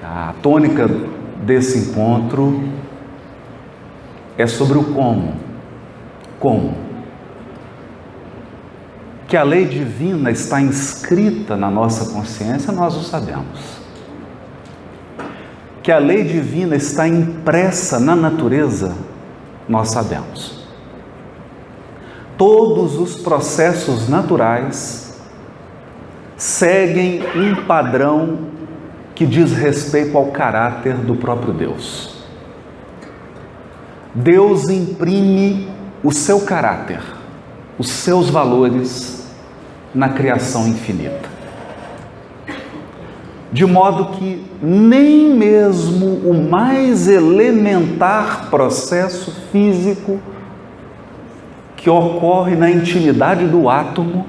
A tônica desse encontro é sobre o como. Como? Que a lei divina está inscrita na nossa consciência, nós o sabemos. Que a lei divina está impressa na natureza, nós sabemos. Todos os processos naturais seguem um padrão que diz respeito ao caráter do próprio Deus. Deus imprime o seu caráter, os seus valores na criação infinita. De modo que nem mesmo o mais elementar processo físico que ocorre na intimidade do átomo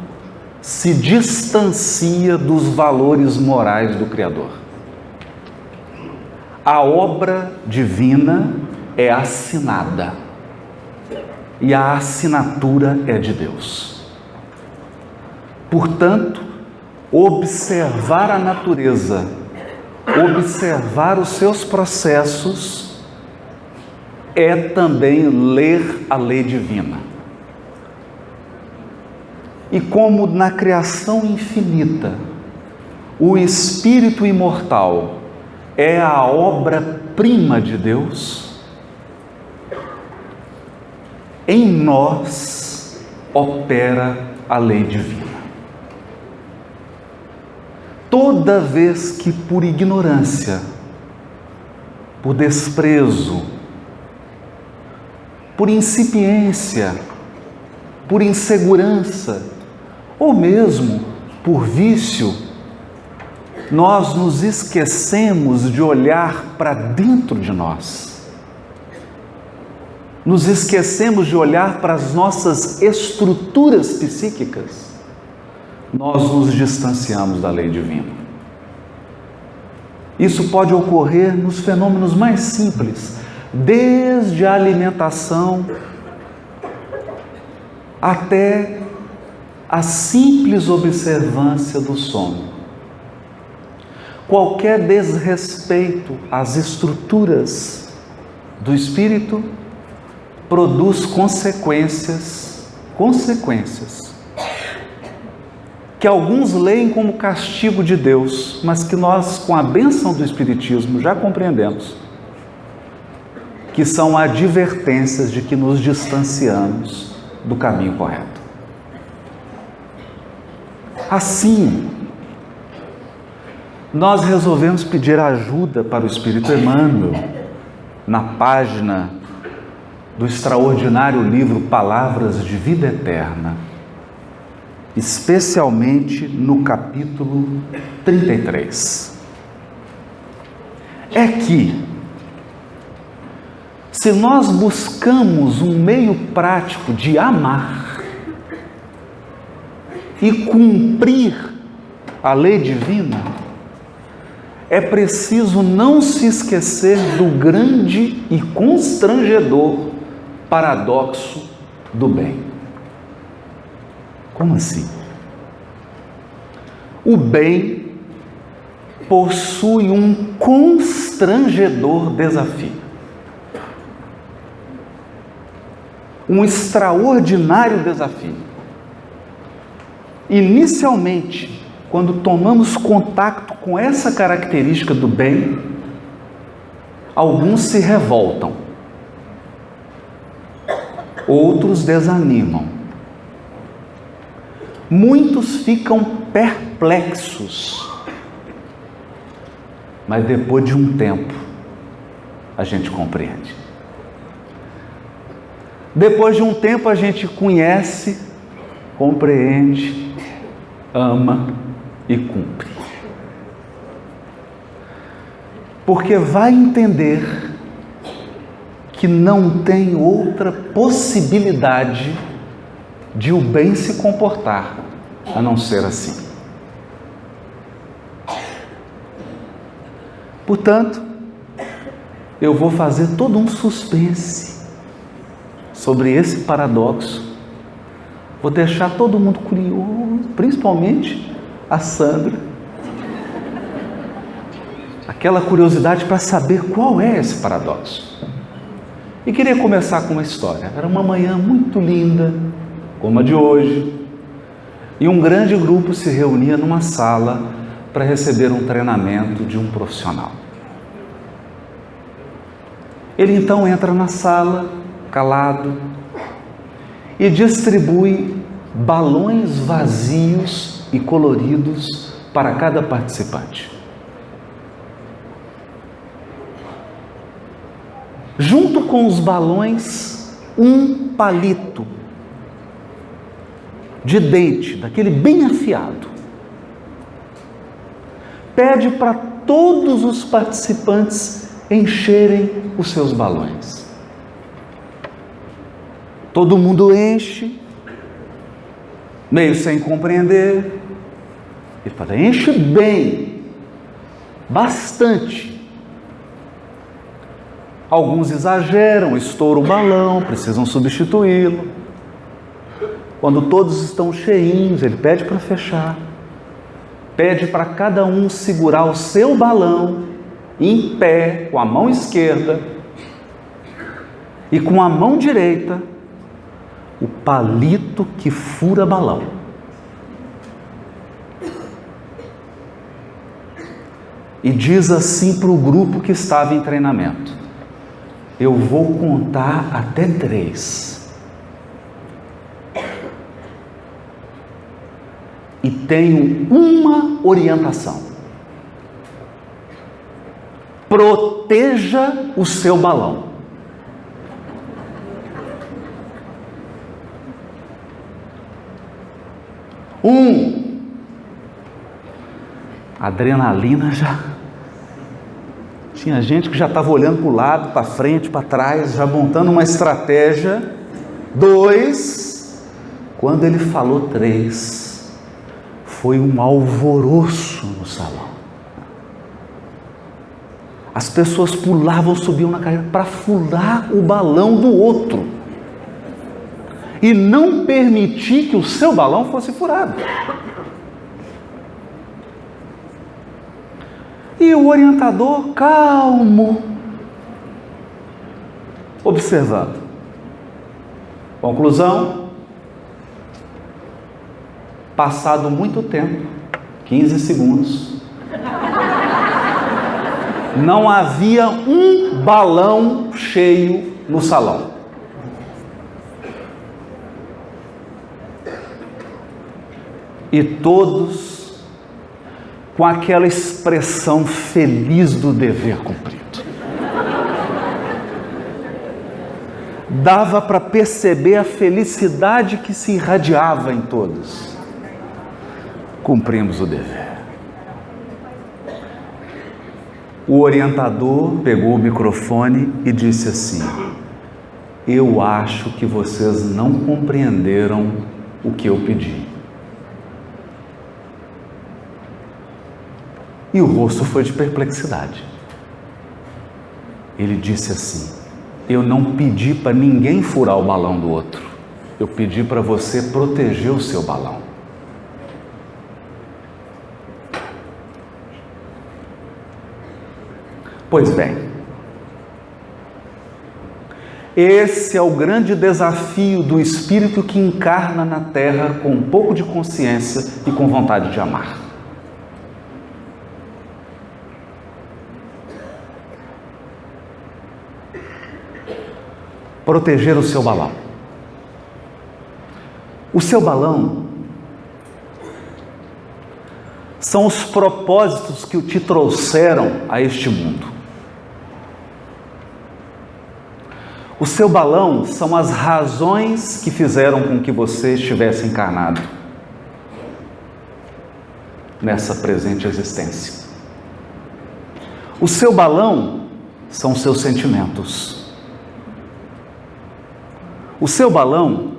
se distancia dos valores morais do Criador. A obra divina é assinada e a assinatura é de Deus. Portanto, observar a natureza, observar os seus processos, é também ler a lei divina. E como na criação infinita, o Espírito imortal é a obra-prima de Deus, em nós opera a lei divina. Toda vez que por ignorância, por desprezo, por incipiência, por insegurança, ou mesmo por vício, nós nos esquecemos de olhar para dentro de nós. Nos esquecemos de olhar para as nossas estruturas psíquicas. Nós nos distanciamos da lei divina. Isso pode ocorrer nos fenômenos mais simples, desde a alimentação até a simples observância do sono. Qualquer desrespeito às estruturas do espírito produz consequências que alguns leem como castigo de Deus, mas que nós, com a bênção do Espiritismo, já compreendemos, que são advertências de que nos distanciamos do caminho correto. Assim, nós resolvemos pedir ajuda para o Espírito Emmanuel, na página do extraordinário livro Palavras de Vida Eterna, especialmente no capítulo 33. É que, se nós buscamos um meio prático de amar e cumprir a lei divina, é preciso não se esquecer do grande e constrangedor paradoxo do bem. Como assim? O bem possui um constrangedor desafio. Um extraordinário desafio. Inicialmente, quando tomamos contato com essa característica do bem, alguns se revoltam, outros desanimam. Muitos ficam perplexos, mas depois de um tempo, a gente compreende. Depois de um tempo, a gente conhece, compreende, ama e cumpre. Porque vai entender que não tem outra possibilidade de o bem se comportar, a não ser assim. Portanto, eu vou fazer todo um suspense sobre esse paradoxo. Vou deixar todo mundo curioso, principalmente a Sandra. aquela curiosidade para saber qual é esse paradoxo. E queria começar com uma história. Era uma manhã muito linda, como a de hoje, e um grande grupo se reunia numa sala para receber um treinamento de um profissional. Ele então entra na sala, calado, e distribui balões vazios e coloridos para cada participante. Junto com os balões, um palito de dente, daquele bem afiado. Pede para todos os participantes encherem os seus balões. Todo mundo enche, meio sem compreender. Ele fala: enche bem, bastante. Alguns exageram, estouram o balão, precisam substituí-lo. Quando todos estão cheinhos, ele pede para fechar. Pede para cada um segurar o seu balão em pé, com a mão esquerda, e com a mão direita, o palito que fura balão. E diz assim para o grupo que estava em treinamento: eu vou contar até 3. E tenho uma orientação: proteja o seu balão. A adrenalina já... Tinha gente que já estava olhando para o lado, para frente, para trás, já montando uma estratégia. 2, quando ele falou 3, foi um alvoroço no salão. As pessoas pulavam, subiam na cadeira para furar o balão do outro e não permitir que o seu balão fosse furado. E o orientador, calmo, observando. Conclusão: passado muito tempo, 15 segundos, não havia um balão cheio no salão. E todos com aquela expressão feliz do dever cumprido. Dava para perceber a felicidade que se irradiava em todos. Cumprimos o dever. O orientador pegou o microfone e disse assim: eu acho que vocês não compreenderam o que eu pedi. E o rosto foi de perplexidade. Ele disse assim: eu não pedi para ninguém furar o balão do outro. Eu pedi para você proteger o seu balão. Pois bem, esse é o grande desafio do espírito que encarna na Terra com um pouco de consciência e com vontade de amar. Proteger o seu balão. O seu balão são os propósitos que te trouxeram a este mundo. O seu balão são as razões que fizeram com que você estivesse encarnado nessa presente existência. O seu balão são os seus sentimentos. O seu balão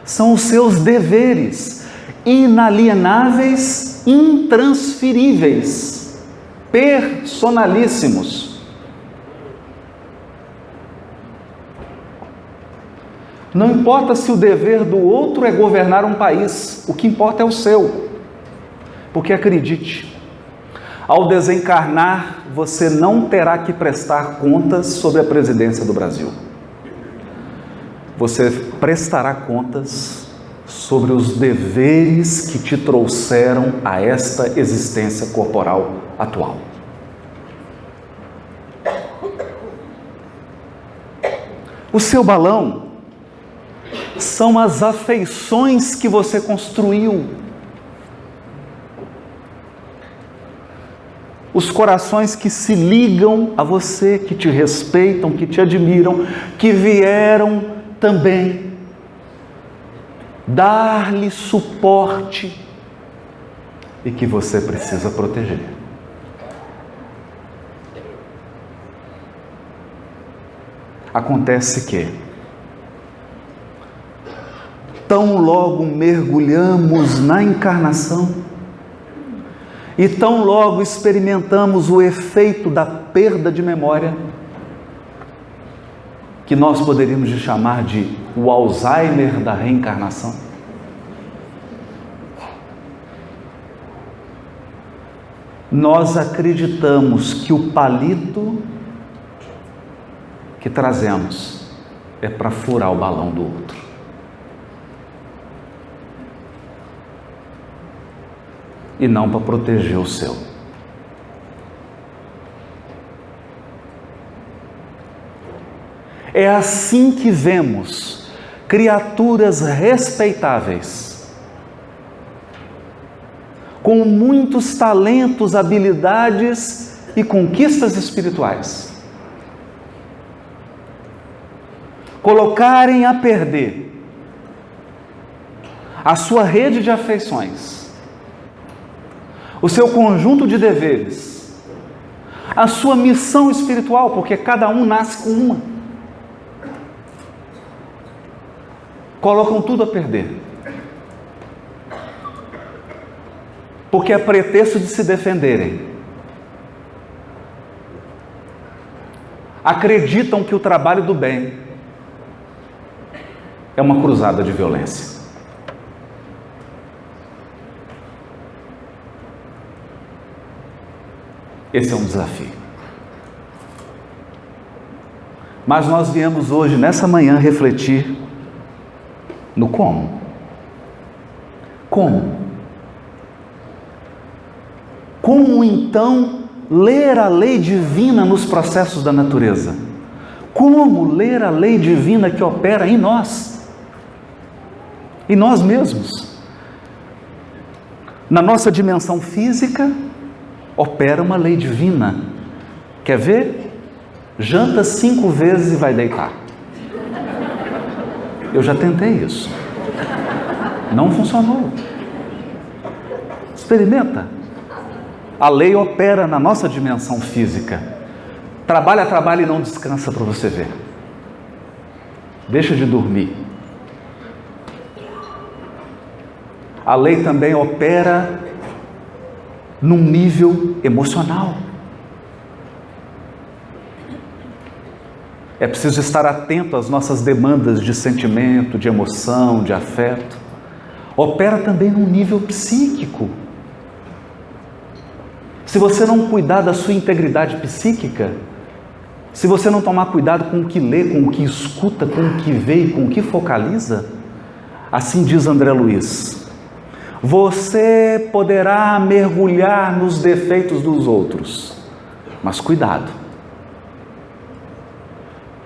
são os seus deveres inalienáveis, intransferíveis, personalíssimos. Não importa se o dever do outro é governar um país, o que importa é o seu. Porque acredite, Ao desencarnar, você não terá que prestar contas sobre a presidência do Brasil. Você prestará contas sobre os deveres que te trouxeram a esta existência corporal atual. O seu balão são as afeições que você construiu. Os corações que se ligam a você, que te respeitam, que te admiram, que vieram também dar-lhe suporte e que você precisa proteger. Acontece que, tão logo mergulhamos na encarnação e tão logo experimentamos o efeito da perda de memória, que nós poderíamos chamar de o Alzheimer da reencarnação. Nós acreditamos que o palito que trazemos é para furar o balão do outro. E não para proteger o seu. É assim que vemos criaturas respeitáveis, com muitos talentos, habilidades e conquistas espirituais, colocarem a perder a sua rede de afeições, o seu conjunto de deveres, a sua missão espiritual, porque cada um nasce com uma. Colocam tudo a perder. Porque é pretexto de se defenderem. Acreditam que o trabalho do bem é uma cruzada de violência. Esse é um desafio. Mas nós viemos hoje, nessa manhã, refletir no como. Como? Como então ler a lei divina nos processos da natureza? Como ler a lei divina que opera em nós mesmos? Na nossa dimensão física, opera uma lei divina. Quer ver? Janta 5 vezes e vai deitar. Eu já tentei isso. Não funcionou. Experimenta. A lei opera na nossa dimensão física. Trabalha e não descansa para você ver. Deixa de dormir. A lei também opera num nível emocional. É preciso estar atento às nossas demandas de sentimento, de emoção, de afeto. Opera também num nível psíquico. Se você não cuidar da sua integridade psíquica, se você não tomar cuidado com o que lê, com o que escuta, com o que vê e com o que focaliza, assim diz André Luiz, você poderá mergulhar nos defeitos dos outros, mas cuidado,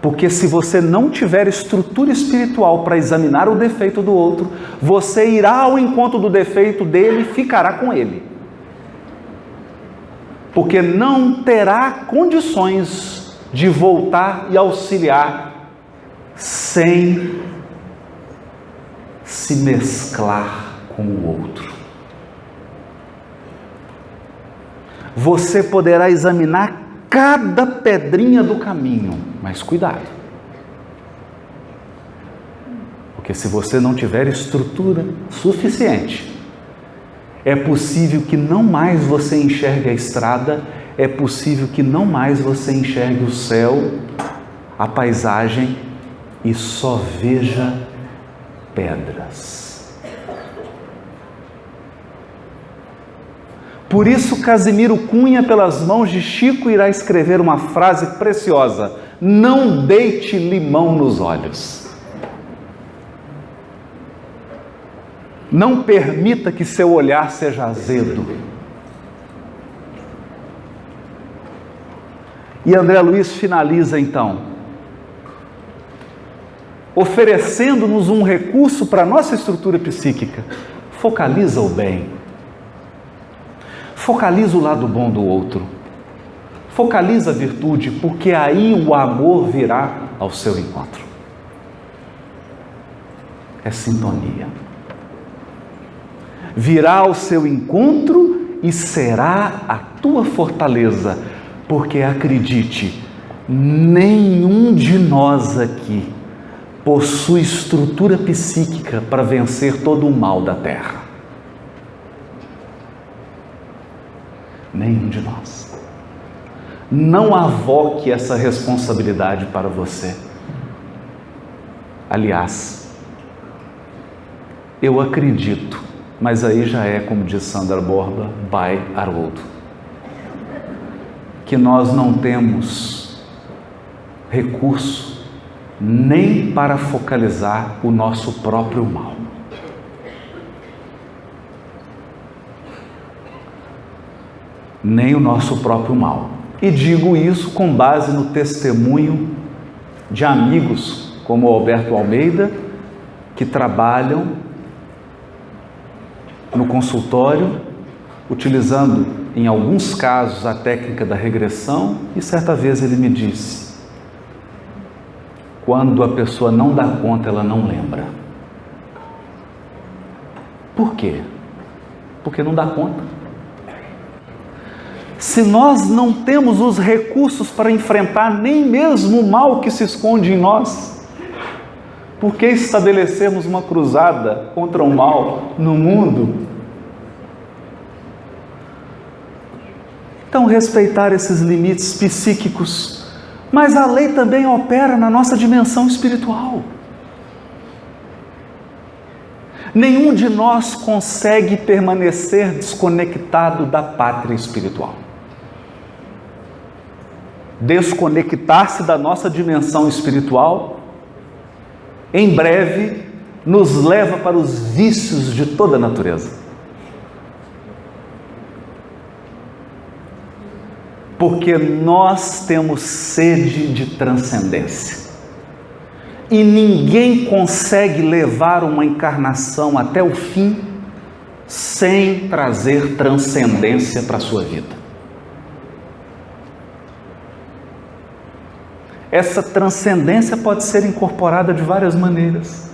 porque se você não tiver estrutura espiritual para examinar o defeito do outro, você irá ao encontro do defeito dele e ficará com ele, porque não terá condições de voltar e auxiliar sem se mesclar com o outro. Você poderá examinar cada pedrinha do caminho, mas cuidado, porque se você não tiver estrutura suficiente, é possível que não mais você enxergue a estrada, é possível que não mais você enxergue o céu, a paisagem e só veja pedras. Por isso, Casimiro Cunha, pelas mãos de Chico, irá escrever uma frase preciosa: não deite limão nos olhos. Não permita que seu olhar seja azedo. E André Luiz finaliza então, oferecendo-nos um recurso para a nossa estrutura psíquica. Focaliza o bem. Focaliza o lado bom do outro. Focaliza a virtude, porque aí o amor virá ao seu encontro. É sintonia. Virá ao seu encontro e será a tua fortaleza, porque acredite, nenhum de nós aqui possui estrutura psíquica para vencer todo o mal da terra. Nenhum de nós. Não avoque essa responsabilidade para você. Aliás, eu acredito, mas aí já é, como diz Sandra Borba, by Haroldo, que nós não temos recurso nem para focalizar o nosso próprio mal. Nem o nosso próprio mal. E digo isso com base no testemunho de amigos como o Alberto Almeida, que trabalham no consultório, utilizando em alguns casos a técnica da regressão, e certa vez ele me disse: quando a pessoa não dá conta, ela não lembra. Por quê? Porque não dá conta. Se nós não temos os recursos para enfrentar nem mesmo o mal que se esconde em nós, por que estabelecemos uma cruzada contra o mal no mundo? Então, respeitar esses limites psíquicos, mas a lei também opera na nossa dimensão espiritual. Nenhum de nós consegue permanecer desconectado da pátria espiritual. Desconectar-se da nossa dimensão espiritual, em breve, nos leva para os vícios de toda a natureza. Porque nós temos sede de transcendência. E ninguém consegue levar uma encarnação até o fim sem trazer transcendência para a sua vida. Essa transcendência pode ser incorporada de várias maneiras.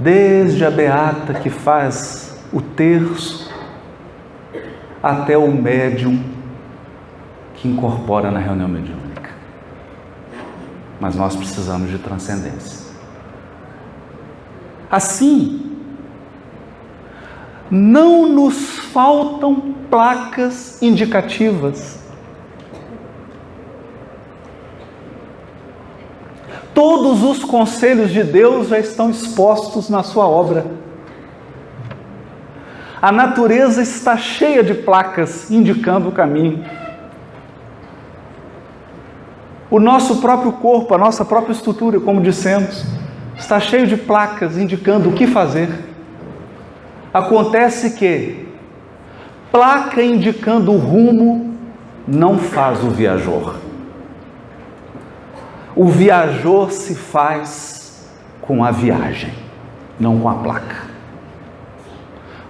Desde a beata que faz o terço, até o médium que incorpora na reunião mediúnica. Mas nós precisamos de transcendência. Assim, não nos faltam placas indicativas. Todos os conselhos de Deus já estão expostos na sua obra. A natureza está cheia de placas indicando o caminho. O nosso próprio corpo, a nossa própria estrutura, como dissemos, está cheio de placas indicando o que fazer. Acontece que placa indicando o rumo não faz o viajor. O viajor se faz com a viagem, não com a placa.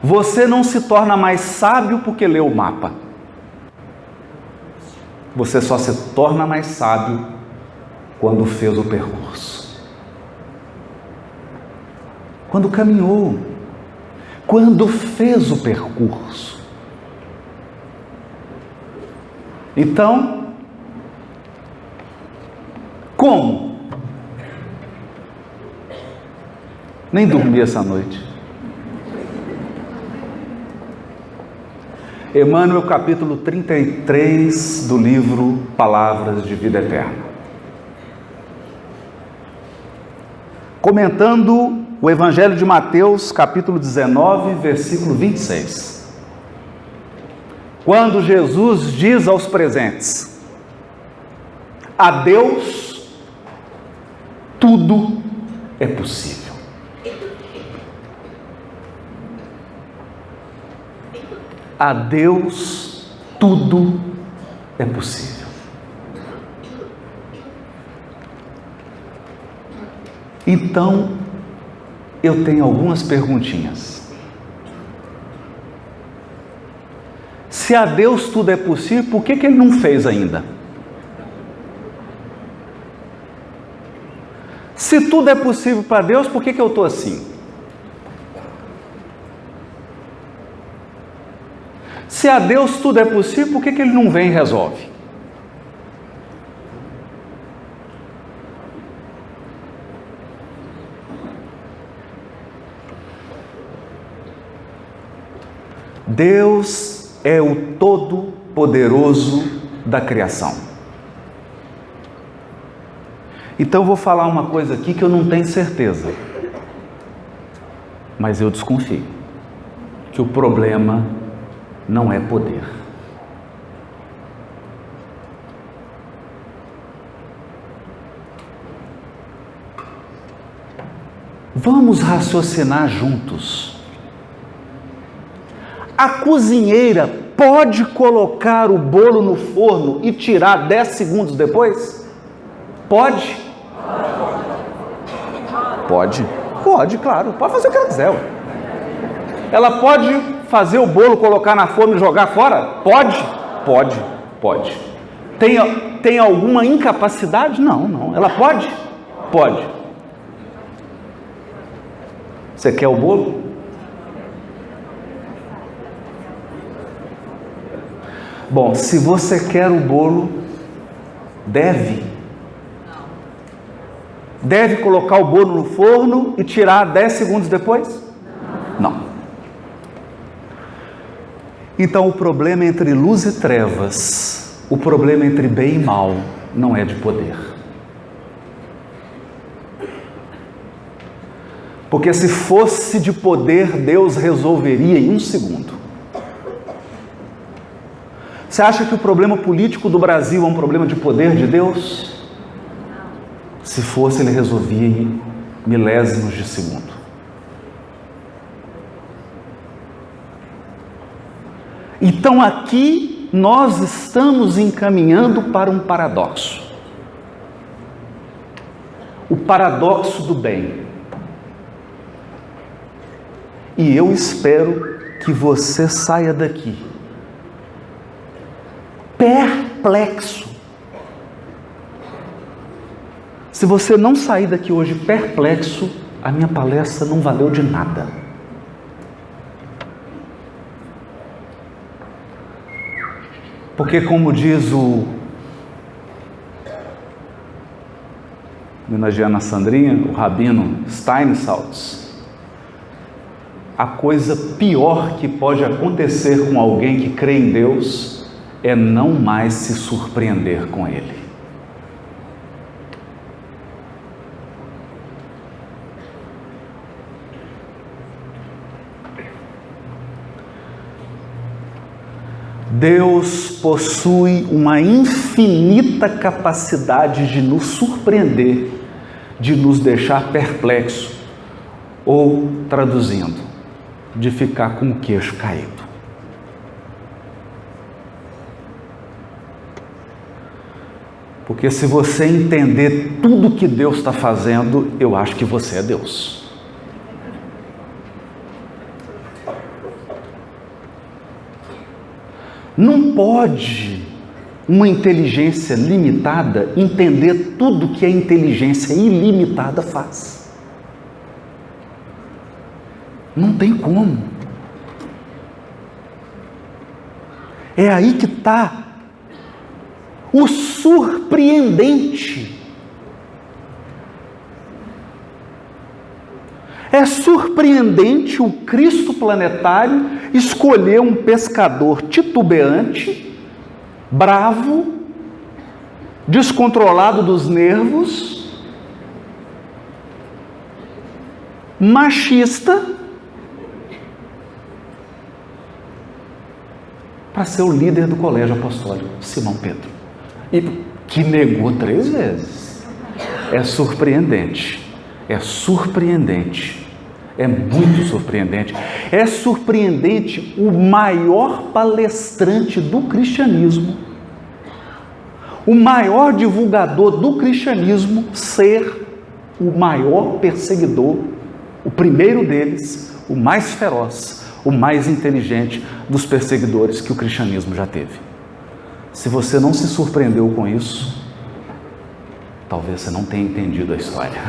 Você não se torna mais sábio porque lê o mapa. Você só se torna mais sábio quando fez o percurso. Quando caminhou. Quando fez o percurso. Então, como? Nem dormi essa noite. Emmanuel, capítulo 33 do livro Palavras de Vida Eterna. Comentando o Evangelho de Mateus, capítulo 19, versículo 26. quando Jesus diz aos presentes: a Deus tudo é possível. A Deus tudo é possível. Então, eu tenho algumas perguntinhas. Se a Deus tudo é possível, por que Ele não fez ainda? Se tudo é possível para Deus, por que eu estou assim? Se a Deus tudo é possível, por que Ele não vem e resolve? Deus é o Todo-Poderoso da criação. Então eu vou falar uma coisa aqui que eu não tenho certeza, mas eu desconfio que o problema não é poder. Vamos raciocinar juntos. A cozinheira pode colocar o bolo no forno e tirar 10 segundos depois? Pode? Pode? Pode, claro. Pode fazer o que ela quiser. Ela pode fazer o bolo, colocar na forma e jogar fora? Pode? Pode. Pode. Tem alguma incapacidade? Não. Ela pode? Pode. Você quer o bolo? Bom, se você quer o bolo, deve colocar o bolo no forno e tirar 10 segundos depois? Não. Então o problema entre luz e trevas, o problema entre bem e mal, não é de poder. Porque se fosse de poder, Deus resolveria em 1 segundo. Você acha que o problema político do Brasil é um problema de poder de Deus? Se fosse, Ele resolvia em milésimos de segundo. Então aqui nós estamos encaminhando para um paradoxo. O paradoxo do bem. E eu espero que você saia daqui perplexo. Se você não sair daqui hoje perplexo, a minha palestra não valeu de nada. Porque, como diz homenageando a Sandrinha, o rabino Steinsaltz, a coisa pior que pode acontecer com alguém que crê em Deus é não mais se surpreender com Ele. Deus possui uma infinita capacidade de nos surpreender, de nos deixar perplexo, ou, traduzindo, de ficar com o queixo caído. Porque se você entender tudo que Deus está fazendo, eu acho que você é Deus. Não pode uma inteligência limitada entender tudo que a inteligência ilimitada faz. Não tem como. É aí que está o surpreendente. É surpreendente o Cristo planetário escolher um pescador titubeante, bravo, descontrolado dos nervos, machista, para ser o líder do colégio apostólico, Simão Pedro. E que negou 3 vezes. É surpreendente. É surpreendente. É muito surpreendente. É surpreendente o maior palestrante do cristianismo, o maior divulgador do cristianismo ser o maior perseguidor, o primeiro deles, o mais feroz, o mais inteligente dos perseguidores que o cristianismo já teve. Se você não se surpreendeu com isso, talvez você não tenha entendido a história.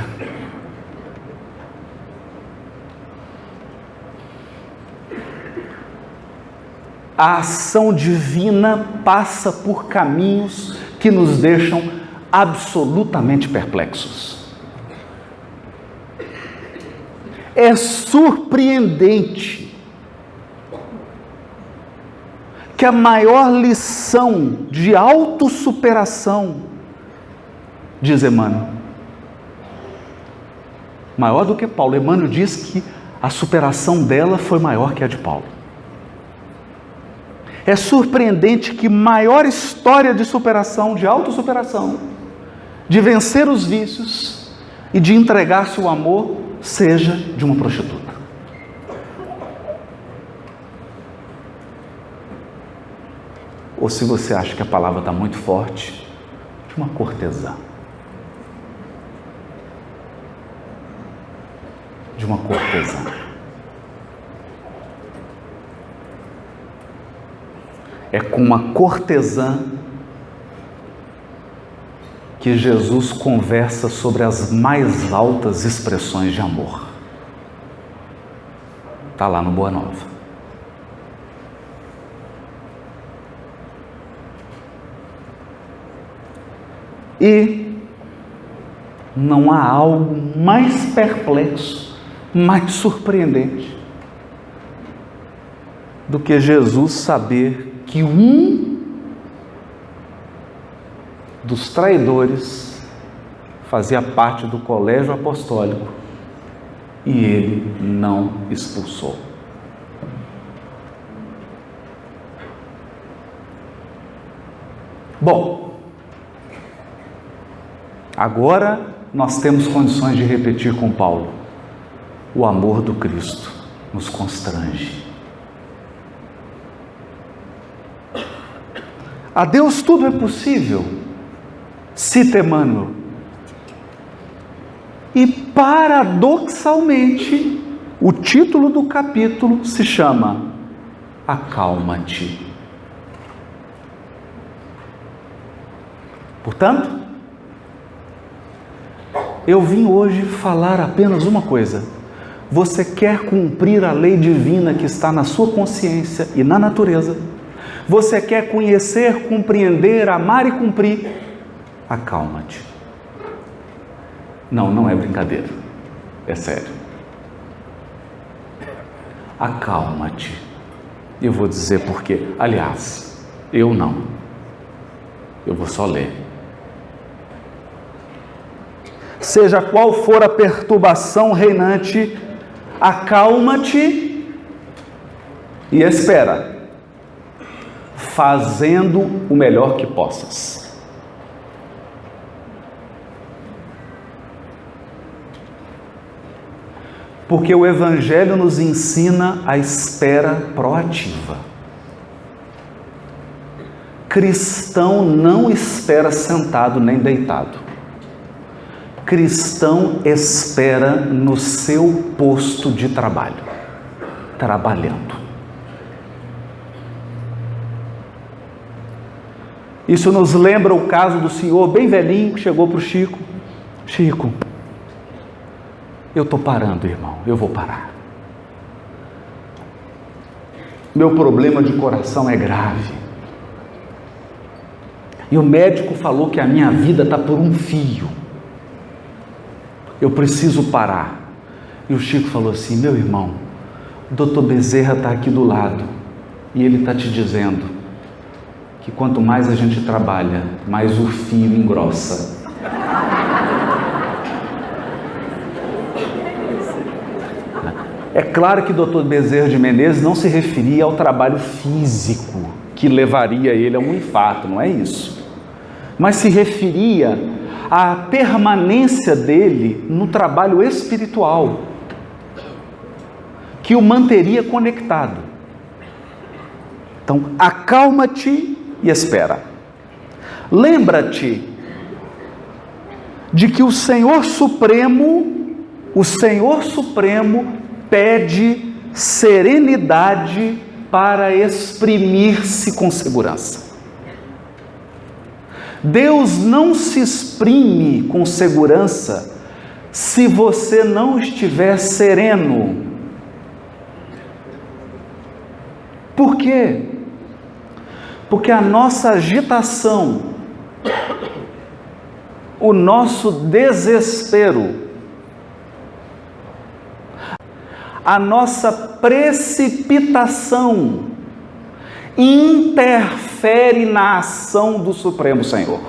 A ação divina passa por caminhos que nos deixam absolutamente perplexos. É surpreendente que a maior lição de autossuperação, diz Emmanuel, maior do que Paulo. Emmanuel diz que a superação dela foi maior que a de Paulo. É surpreendente que maior história de superação, de autossuperação, de vencer os vícios e de entregar-se o amor, seja de uma prostituta. Ou, se você acha que a palavra está muito forte, de uma cortesã. De uma cortesã. É com uma cortesã que Jesus conversa sobre as mais altas expressões de amor. Está lá no Boa Nova. E não há algo mais perplexo, mais surpreendente do que Jesus saber que um dos traidores fazia parte do colégio apostólico e ele não expulsou. Bom, agora nós temos condições de repetir com Paulo: o amor do Cristo nos constrange. A Deus tudo é possível, cita Emmanuel. E paradoxalmente, o título do capítulo se chama Acalma-te. Portanto, eu vim hoje falar apenas uma coisa: você quer cumprir a lei divina que está na sua consciência e na natureza? Você quer conhecer, compreender, amar e cumprir? Acalma-te. Não, não é brincadeira. É sério. Acalma-te. Eu vou dizer por quê. Aliás, eu não. Eu vou só ler. Seja qual for a perturbação reinante, acalma-te e espera, fazendo o melhor que possas. Porque o Evangelho nos ensina a espera proativa. Cristão não espera sentado nem deitado. Cristão espera no seu posto de trabalho, trabalhando. Isso nos lembra o caso do senhor bem velhinho que chegou para o Chico. Chico, eu estou parando, irmão, eu vou parar. Meu problema de coração é grave. E o médico falou que a minha vida está por um fio. Eu preciso parar. E o Chico falou assim: meu irmão, o doutor Bezerra está aqui do lado e ele está te dizendo que quanto mais a gente trabalha, mais o fio engrossa. É claro que o doutor Bezerra de Menezes não se referia ao trabalho físico que levaria ele a um infarto, não é isso. Mas se referia à permanência dele no trabalho espiritual, que o manteria conectado. Então, acalma-te e espera. Lembra-te de que o Senhor Supremo pede serenidade para exprimir-se com segurança. Deus não se exprime com segurança se você não estiver sereno. Por quê? Porque a nossa agitação, o nosso desespero, a nossa precipitação interfere na ação do Supremo Senhor.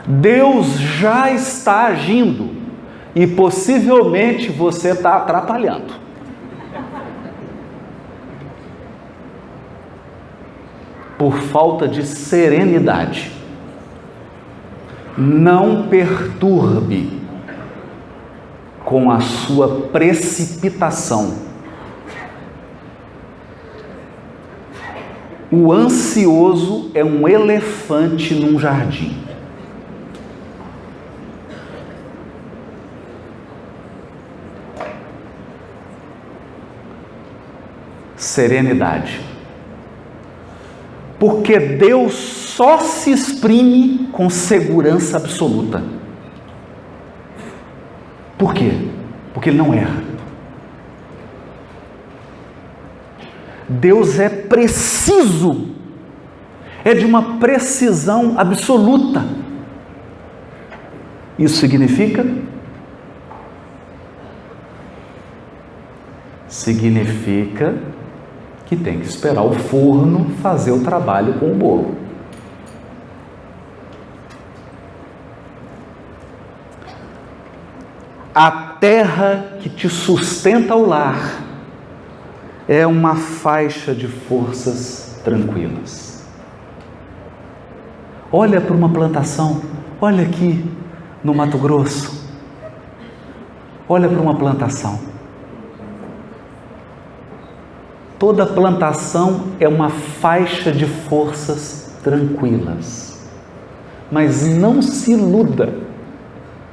Deus já está agindo e possivelmente você está atrapalhando. Por falta de serenidade. Não perturbe com a sua precipitação. O ansioso é um elefante num jardim. Serenidade. Porque Deus só se exprime com segurança absoluta. Por quê? Porque Ele não erra. Deus é preciso, é de uma precisão absoluta. Isso significa? Significa que tem que esperar o forno fazer o trabalho com o bolo. A terra que te sustenta o lar é uma faixa de forças tranquilas. Olha para uma plantação, olha aqui no Mato Grosso, olha para uma plantação. Toda plantação é uma faixa de forças tranquilas. Mas não se iluda,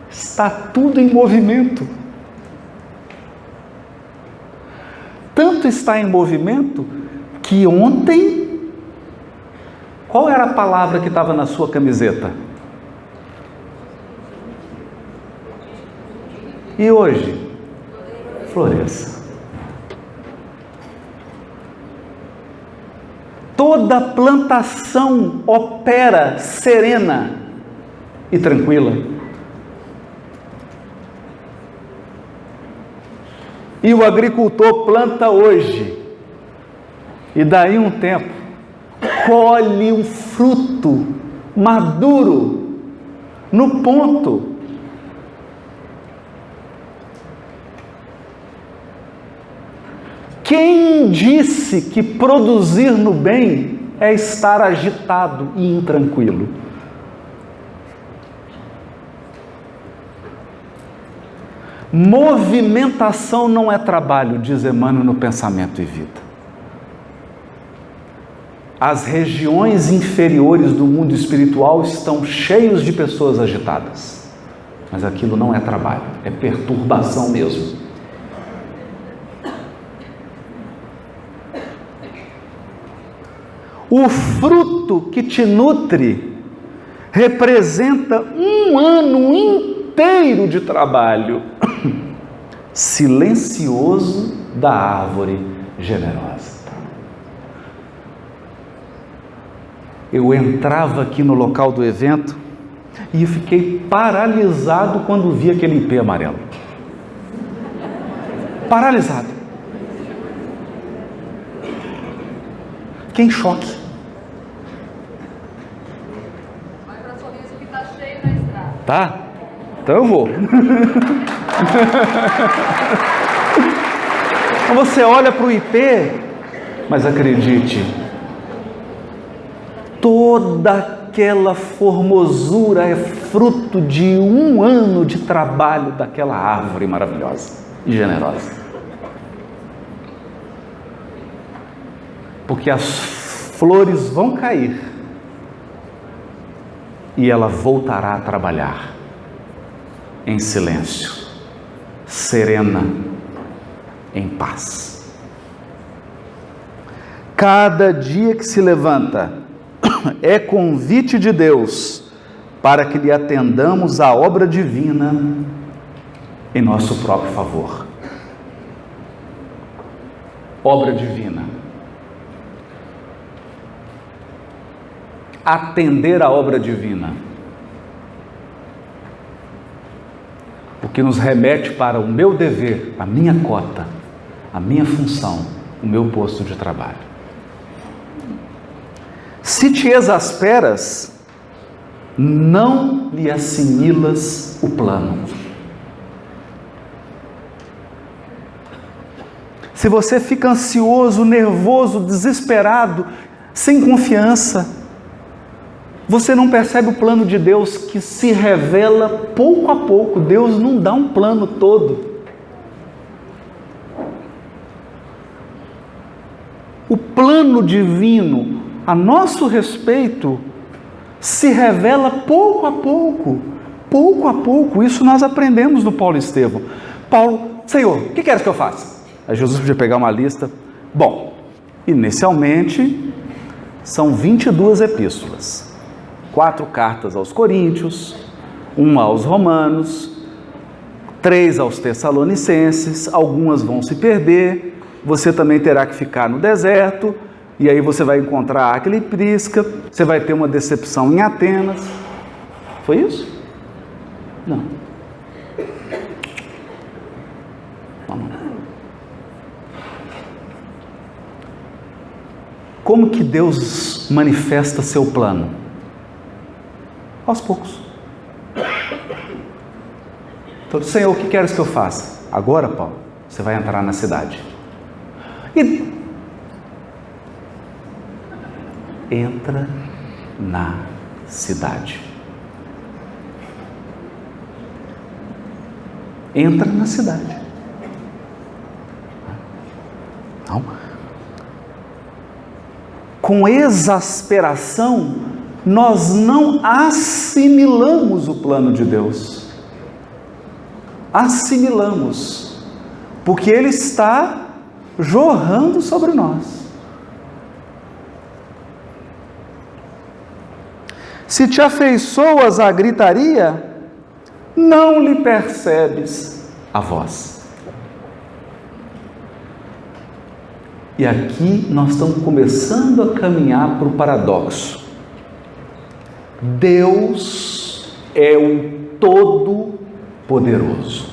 está tudo em movimento. Tanto está em movimento que ontem, qual era a palavra que estava na sua camiseta? E hoje? Floresça. Toda plantação opera serena e tranquila. E o agricultor planta hoje, e daí um tempo, colhe um fruto maduro, no ponto. Quem disse que produzir no bem é estar agitado e intranquilo? Movimentação não é trabalho, diz Emmanuel no Pensamento e Vida. As regiões inferiores do mundo espiritual estão cheios de pessoas agitadas, mas aquilo não é trabalho, é perturbação mesmo. O fruto que te nutre representa um ano inteiro de trabalho silencioso da árvore generosa. Eu entrava aqui no local do evento e fiquei paralisado quando vi aquele ipê amarelo. Paralisado. Fiquei em choque. Vai para Sorriso que está cheio na estrada. Tá? Então eu vou. Então você olha para o IP, mas acredite, toda aquela formosura é fruto de 1 ano de trabalho daquela árvore maravilhosa e generosa. Porque as flores vão cair e ela voltará a trabalhar em silêncio, serena, em paz. Cada dia que se levanta é convite de Deus para que lhe atendamos a obra divina em nosso próprio favor. Obra divina. Atender à obra divina. O que nos remete para o meu dever, a minha cota, a minha função, o meu posto de trabalho. Se te exasperas, não lhe assimilas o plano. Se você fica ansioso, nervoso, desesperado, sem confiança, você não percebe o plano de Deus que se revela pouco a pouco. Deus não dá um plano todo. O plano divino a nosso respeito se revela pouco a pouco. Pouco a pouco. Isso nós aprendemos no Paulo Estevão. Paulo, Senhor, o que queres que eu faça? Aí Jesus podia pegar uma lista. Bom, inicialmente são 22 epístolas. 4 cartas aos Coríntios, 1 aos Romanos, 3 aos Tessalonicenses, algumas vão se perder, você também terá que ficar no deserto, e aí você vai encontrar Áquila e Prisca, você vai ter uma decepção em Atenas. Foi isso? Não. Vamos lá. Como que Deus manifesta seu plano? Aos poucos. Então, Senhor, o que queres que eu faça? Agora, Paulo, você vai entrar na cidade. E entra na cidade. Entra na cidade. Não. Com exasperação, nós não assimilamos o plano de Deus. Assimilamos, porque Ele está jorrando sobre nós. Se te afeiçoas à gritaria, não lhe percebes a voz. E aqui nós estamos começando a caminhar para o paradoxo. Deus é o Todo-Poderoso.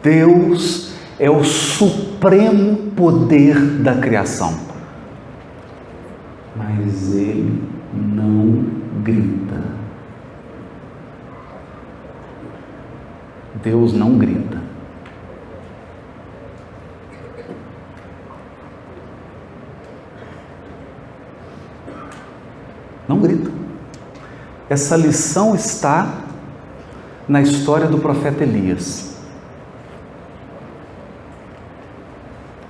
Deus é o supremo poder da criação. Mas Ele não grita. Deus não grita. Não grita. Essa lição está na história do profeta Elias.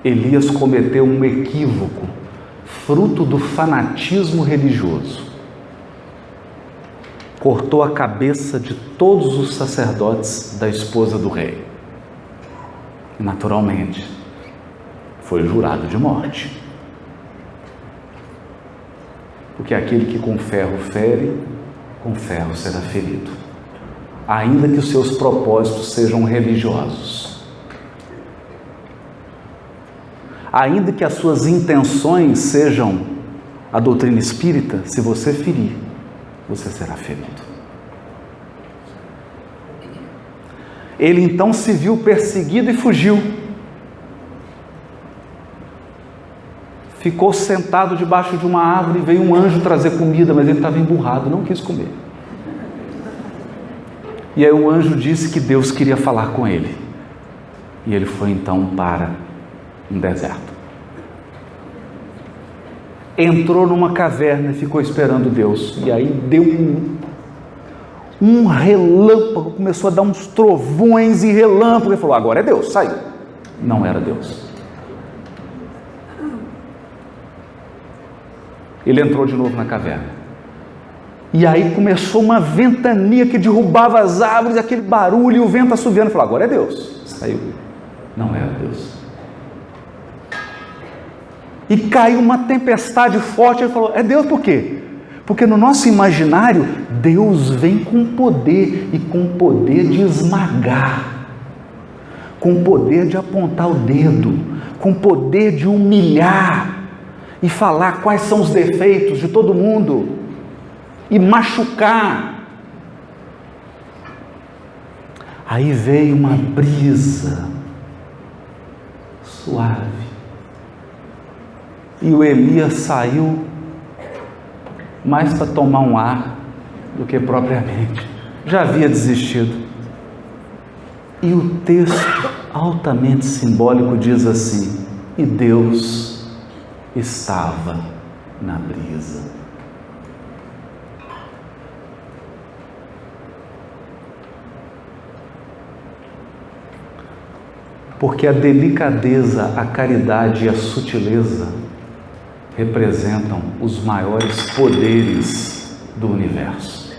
Elias cometeu um equívoco, fruto do fanatismo religioso. Cortou a cabeça de todos os sacerdotes da esposa do rei. E, naturalmente, foi jurado de morte. Porque aquele que com ferro fere, com ferro será ferido. Ainda que os seus propósitos sejam religiosos. Ainda que as suas intenções sejam a doutrina espírita, se você ferir, você será ferido. Ele então se viu perseguido e fugiu. Ficou sentado debaixo de uma árvore, veio um anjo trazer comida, mas ele estava emburrado, não quis comer. E aí o anjo disse que Deus queria falar com ele. E ele foi então para um deserto. Entrou numa caverna e ficou esperando Deus. E aí deu um relâmpago, começou a dar uns trovões e relâmpagos. Ele falou: agora é Deus, saiu. Não era Deus. Ele entrou de novo na caverna. E aí começou uma ventania que derrubava as árvores, aquele barulho e o vento assoviando. Ele falou: agora é Deus. Saiu. Não era Deus. E caiu uma tempestade forte. Ele falou: é Deus por quê? Porque no nosso imaginário, Deus vem com poder, e com poder de esmagar, com poder de apontar o dedo, com poder de humilhar e falar quais são os defeitos de todo mundo e machucar. Aí veio uma brisa suave e o Elias saiu mais para tomar um ar do que propriamente. Já havia desistido. E o texto altamente simbólico diz assim: e Deus estava na brisa. Porque a delicadeza, a caridade e a sutileza representam os maiores poderes do universo.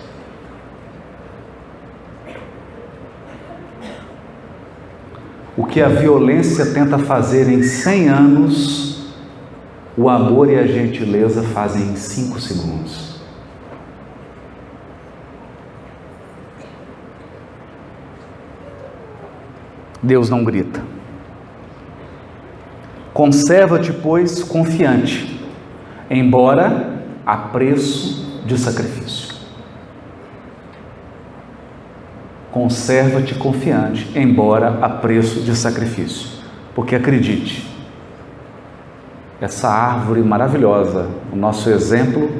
O que a violência tenta fazer em 100 anos, o amor e a gentileza fazem em 5 segundos. Deus não grita. Conserva-te, pois, confiante, embora a preço de sacrifício. Conserva-te confiante, embora a preço de sacrifício. Porque acredite, essa árvore maravilhosa, o nosso exemplo,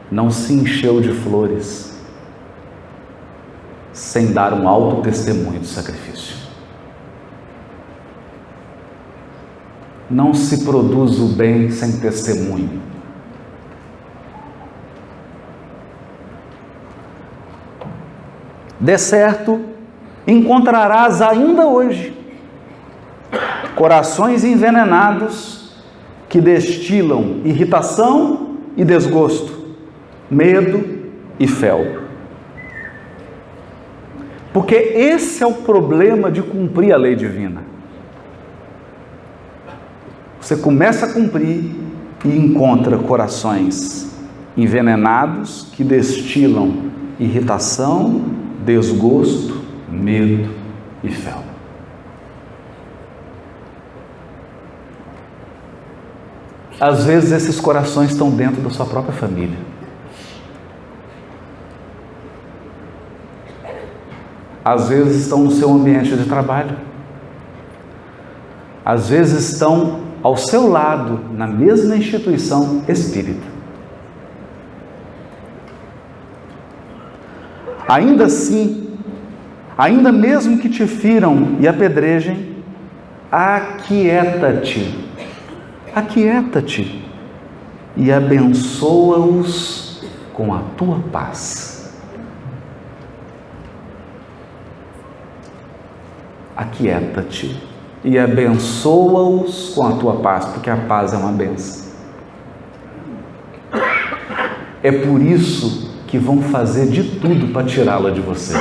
não se encheu de flores sem dar um alto testemunho de sacrifício. Não se produz o bem sem testemunho. De certo, encontrarás ainda hoje corações envenenados que destilam irritação e desgosto, medo e fel. Porque esse é o problema de cumprir a lei divina. Você começa a cumprir e encontra corações envenenados que destilam irritação, desgosto, medo e fel. Às vezes esses corações estão dentro da sua própria família. Às vezes estão no seu ambiente de trabalho. Às vezes estão ao seu lado, na mesma instituição espírita. Ainda assim, ainda mesmo que te firam e apedrejem, aquieta-te, aquieta-te e abençoa-os com a tua paz. Aquieta-te e abençoa-os com a tua paz, porque a paz é uma bênção. É por isso que vão fazer de tudo para tirá-la de você.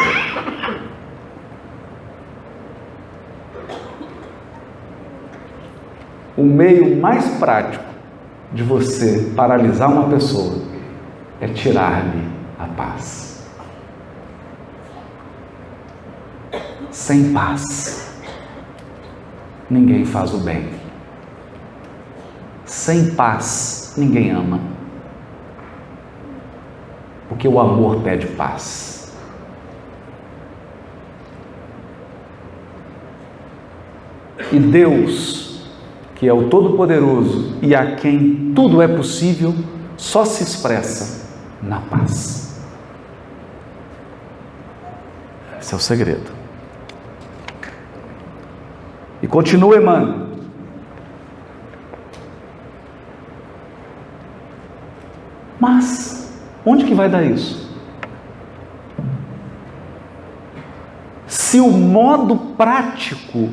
O meio mais prático de você paralisar uma pessoa é tirar-lhe a paz. Sem paz, ninguém faz o bem. Sem paz, ninguém ama. Porque o amor pede paz. E Deus, que é o Todo-Poderoso e a quem tudo é possível, só se expressa na paz. Esse é o segredo. E continua Emmanuel. Mas, onde que vai dar isso? Se o modo prático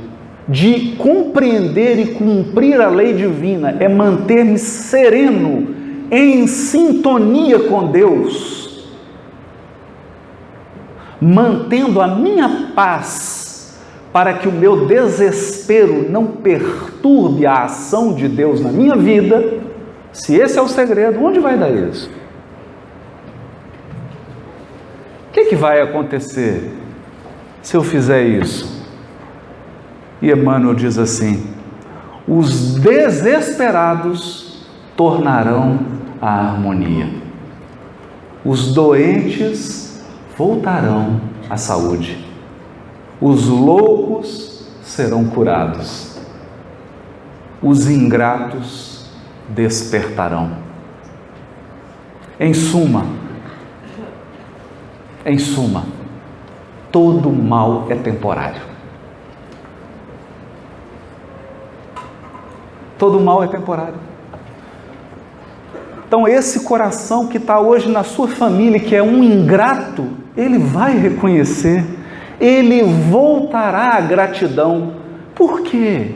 de compreender e cumprir a lei divina é manter-me sereno, em sintonia com Deus, mantendo a minha paz, para que o meu desespero não perturbe a ação de Deus na minha vida, se esse é o segredo, onde vai dar isso? O que vai acontecer se eu fizer isso? E Emmanuel diz assim: os desesperados tornarão a harmonia, os doentes voltarão à saúde, os loucos serão curados, os ingratos despertarão. Em suma, todo mal é temporário. Todo mal é temporário. Então esse coração que está hoje na sua família, que é um ingrato, ele vai reconhecer, ele voltará à gratidão. Por quê?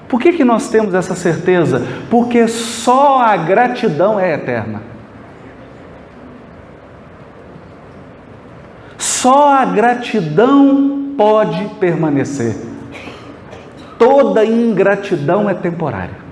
Por que nós temos essa certeza? Porque só a gratidão é eterna. Só a gratidão pode permanecer. Toda ingratidão é temporária.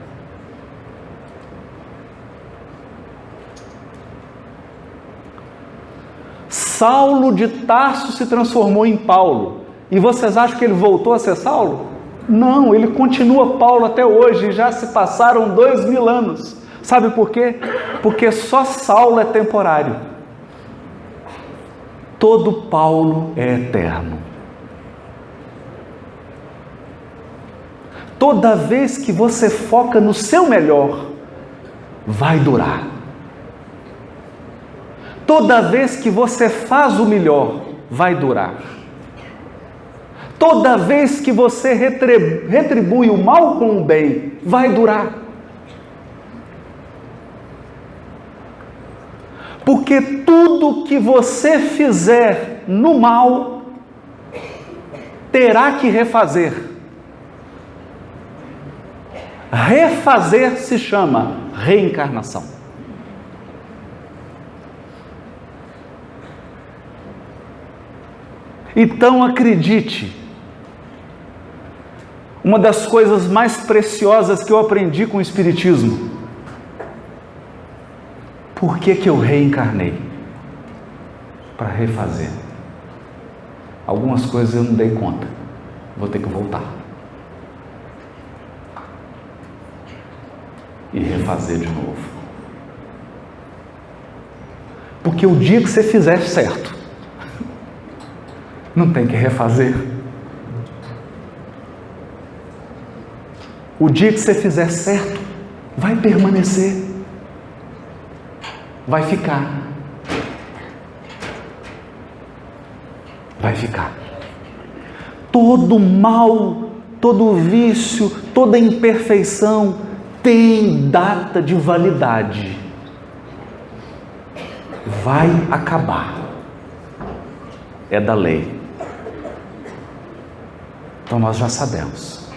Saulo de Tarso se transformou em Paulo. E vocês acham que ele voltou a ser Saulo? Não, ele continua Paulo até hoje. E já se passaram 2000 anos. Sabe por quê? Porque só Saulo é temporário. Todo Paulo é eterno. Toda vez que você foca no seu melhor, vai durar. Toda vez que você faz o melhor, vai durar. Toda vez que você retribui o mal com o bem, vai durar. Porque tudo que você fizer no mal, terá que refazer. Refazer se chama reencarnação. Então acredite, uma das coisas mais preciosas que eu aprendi com o Espiritismo: por que eu reencarnei? Para refazer. Algumas coisas eu não dei conta, vou ter que voltar e refazer de novo. Porque o dia que você fizer certo, não tem que refazer. O dia que você fizer certo, vai permanecer, vai ficar. Vai ficar. Todo mal, todo vício, toda imperfeição tem data de validade. Vai acabar. É da lei. Então nós já sabemos.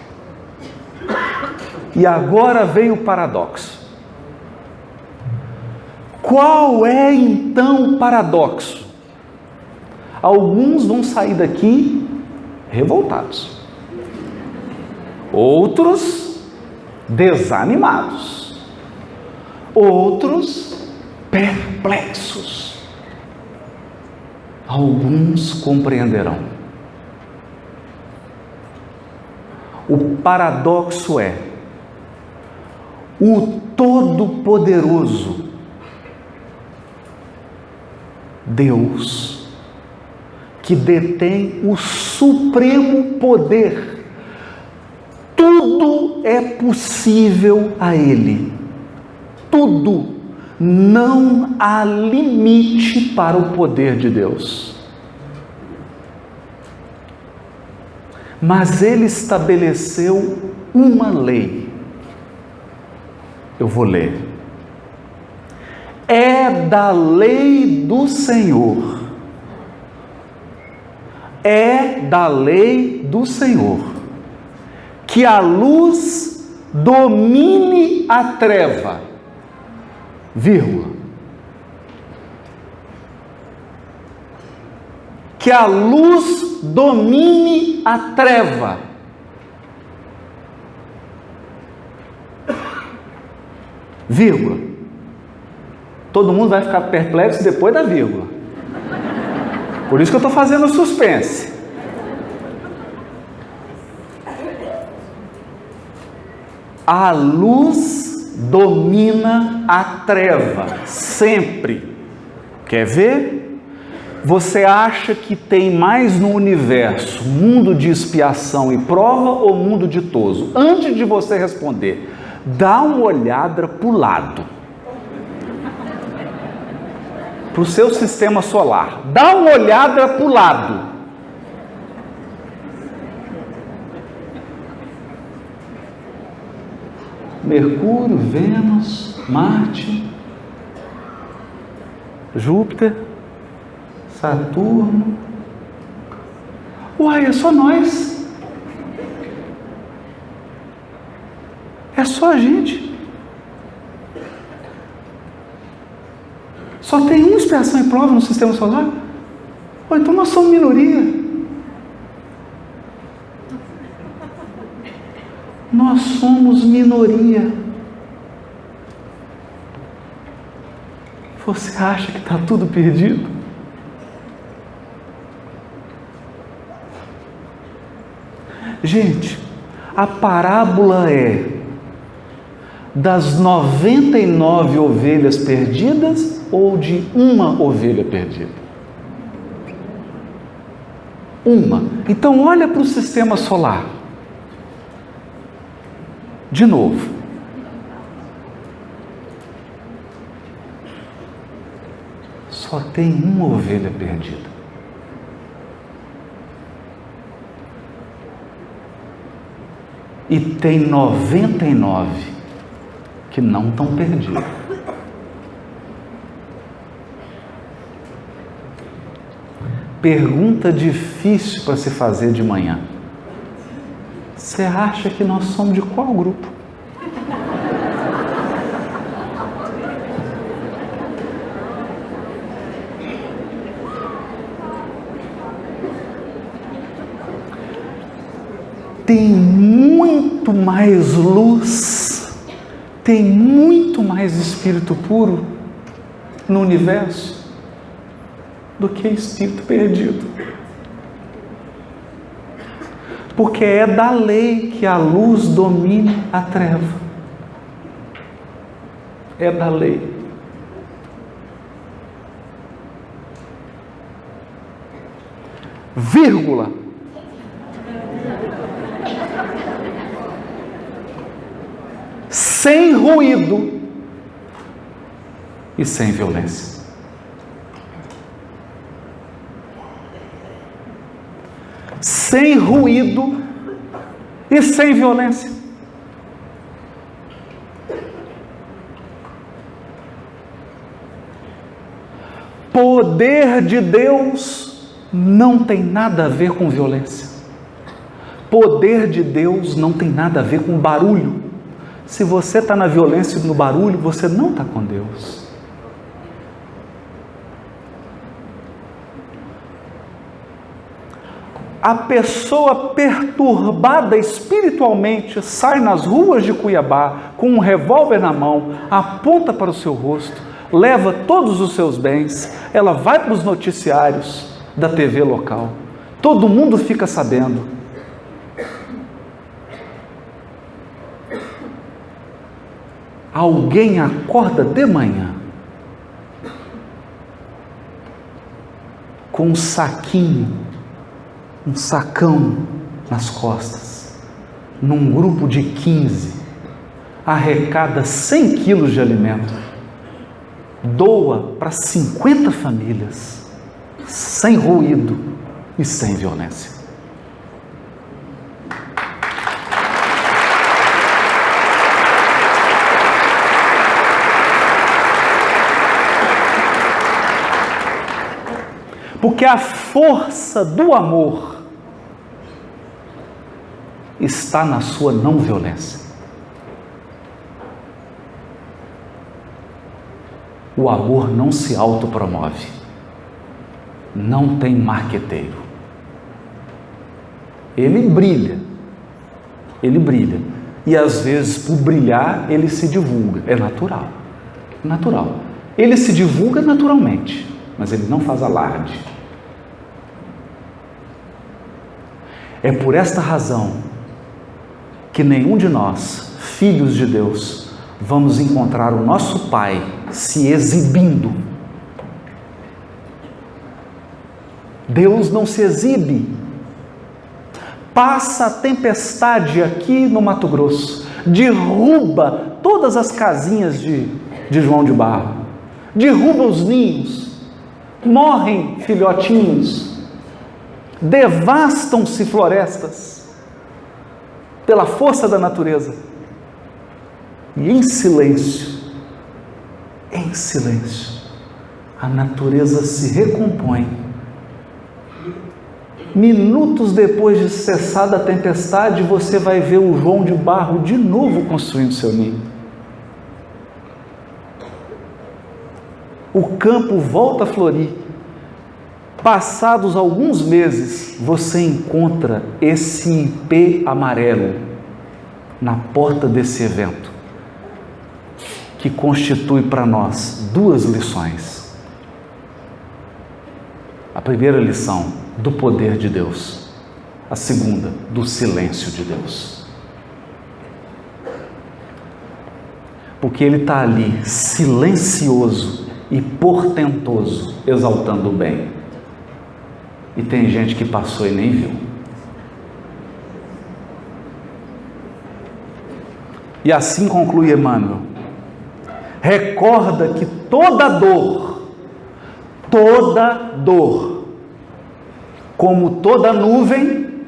E agora vem o paradoxo. Qual é então o paradoxo? Alguns vão sair daqui revoltados, outros desanimados, outros perplexos. Alguns compreenderão. O paradoxo é: o Todo-Poderoso, Deus, que detém o supremo poder, tudo é possível a Ele, tudo, não há limite para o poder de Deus. Mas ele estabeleceu uma lei. Eu vou ler. É da lei do Senhor. É da lei do Senhor que a luz domine a treva, vírgula. Que a luz domine a treva. Vírgula. Todo mundo vai ficar perplexo depois da vírgula. Por isso que eu estou fazendo suspense. A luz domina a treva, sempre. Quer ver? Você acha que tem mais no universo mundo de expiação e prova ou mundo ditoso? Antes de você responder, dá uma olhada para o lado, para o seu sistema solar. Dá uma olhada para o lado. Mercúrio, Vênus, Marte, Júpiter, Saturno. Uai, é só nós. É só a gente. Só tem uma expiação e prova no sistema solar? Ou então nós somos minoria. Nós somos minoria. Você acha que está tudo perdido? Gente, a parábola é das 99 ovelhas perdidas ou de uma ovelha perdida? Uma. Então olha para o sistema solar. De novo. Só tem uma ovelha perdida. E tem 99 que não estão perdidos. Pergunta difícil para se fazer de manhã. Você acha que nós somos de qual grupo? Tem muito mais luz, tem muito mais espírito puro no universo do que espírito perdido. Porque é da lei que a luz domine a treva. É da lei. Vírgula. Sem ruído e sem violência. Sem ruído e sem violência. Poder de Deus não tem nada a ver com violência. Poder de Deus não tem nada a ver com barulho. Se você está na violência e no barulho, você não está com Deus. A pessoa perturbada espiritualmente sai nas ruas de Cuiabá com um revólver na mão, aponta para o seu rosto, leva todos os seus bens, ela vai para os noticiários da TV local, todo mundo fica sabendo. Alguém acorda de manhã com um saquinho, um sacão nas costas, num grupo de 15, arrecada 100 quilos de alimento, doa para 50 famílias, sem ruído e sem violência. Porque a força do amor está na sua não violência. O amor não se autopromove, não tem marqueteiro. Ele brilha, e às vezes por brilhar ele se divulga, é natural. Ele se divulga naturalmente, mas ele não faz alarde. É por esta razão que nenhum de nós, filhos de Deus, vamos encontrar o nosso Pai se exibindo. Deus não se exibe. Passa a tempestade aqui no Mato Grosso, derruba todas as casinhas de João de Barro, derruba os ninhos, morrem filhotinhos, devastam-se florestas pela força da natureza. E em silêncio, a natureza se recompõe. Minutos depois de cessada a tempestade, você vai ver o João de Barro de novo construindo seu ninho. O campo volta a florir. Passados alguns meses, você encontra esse ipê amarelo na porta desse evento, que constitui para nós duas lições. A primeira lição, do poder de Deus. A segunda, do silêncio de Deus. Porque Ele está ali, silencioso e portentoso, exaltando o bem. E tem gente que passou e nem viu. E assim conclui Emmanuel. Recorda que toda dor, como toda nuvem,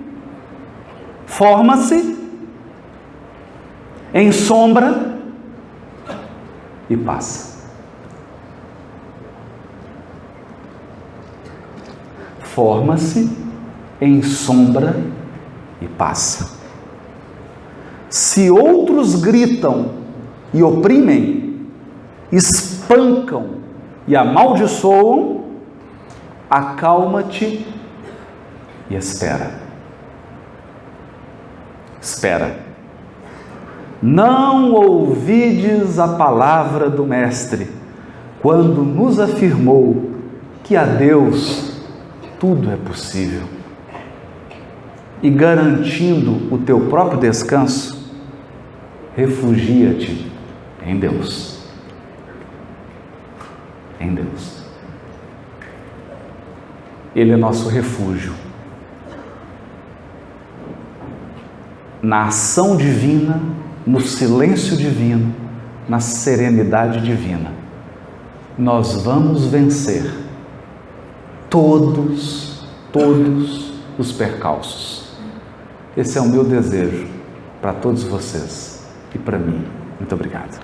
forma-se em sombra e passa. Forma-se em sombra e passa. Se outros gritam e oprimem, espancam e amaldiçoam, acalma-te e espera. Não ouvides a palavra do Mestre, quando nos afirmou que a Deus tudo é possível. E garantindo o teu próprio descanso, refugia-te em Deus. Em Deus. Ele é nosso refúgio. Na ação divina, no silêncio divino, na serenidade divina, nós vamos vencer todos os percalços. Esse é o meu desejo para todos vocês e para mim. Muito obrigado.